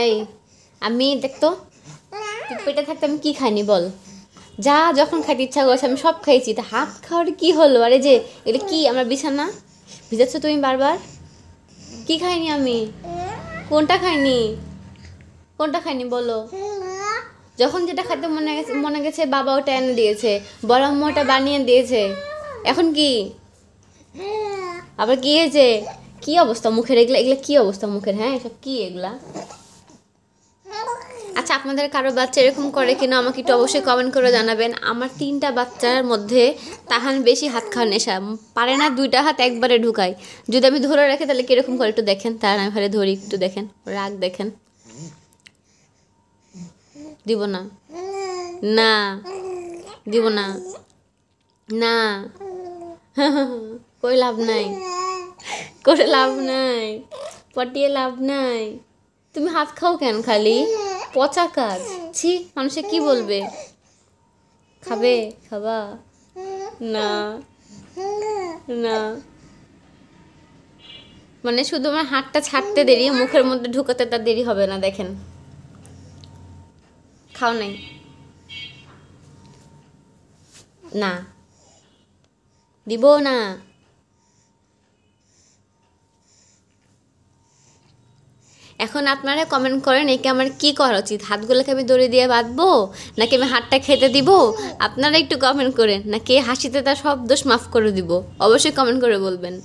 এই আমি দেখতো তুই পেটে থাকতে আমি কি খাইনি বল? যা যখন খাইতে ইচ্ছা করছে আমি সব খাইছি, তা হাত খাওয়ার কি হলো? আরে যে এটা কি আমার বিছানা ভিজাচ্ছ তুমি বারবার? কি খাইনি আমি? কোনটা খাইনি? কোনটা খাইনি বলো? যখন যেটা খাইতে মনে গেছে বাবা ওটা এনে দিয়েছে, বড় আম্মু ওটা বানিয়ে দিয়েছে। এখন কি আবার কি হয়েছে? কি অবস্থা মুখের? এগুলা এগুলা কি অবস্থা মুখের? হ্যাঁ এসব কি এগুলা? আচ্ছা আপনাদের কারো বাচ্চা এরকম করে কিনা আমাকে একটু অবশ্যই কমেন্ট করে জানাবেন। আমার 3টা বাচ্চার মধ্যে তাহান বেশি হাত খাওয়ার নেশা, পারে না 2টা হাত একবারে ঢুকায়। যদি আমি ধরে রাখি তাহলে কিরকম করে একটু দেখেন, তার আমি ভালো ধরি একটু দেখেন, রাগ দেখেন। দিব না, না দিব না, না কই লাভ নাই, করে লাভ নাই, পটিয়ে লাভ নাই। তুমি হাত খাও কেন খালি? পচা কাজ, ছি, মানুষে কি বলবে? খাবে? খাবা না, না মানে শুধু আমার হাতটা ছাড়তে দেরি, মুখের মধ্যে ঢুকাতে তার দেরি হবে না। দেখেন খাও নাই, না দিব না। এখন আপনারা কমেন্ট করেন একে আমার কি করা উচিত? হাতগুলোকে আমি দড়ি দিয়ে বাঁধবো, নাকি আমি হাতটা খেতে দিব? আপনারা একটু কমেন্ট করেন, নাকি হাসিতে তার সব দোষ মাফ করে দিব? অবশ্যই কমেন্ট করে বলবেন।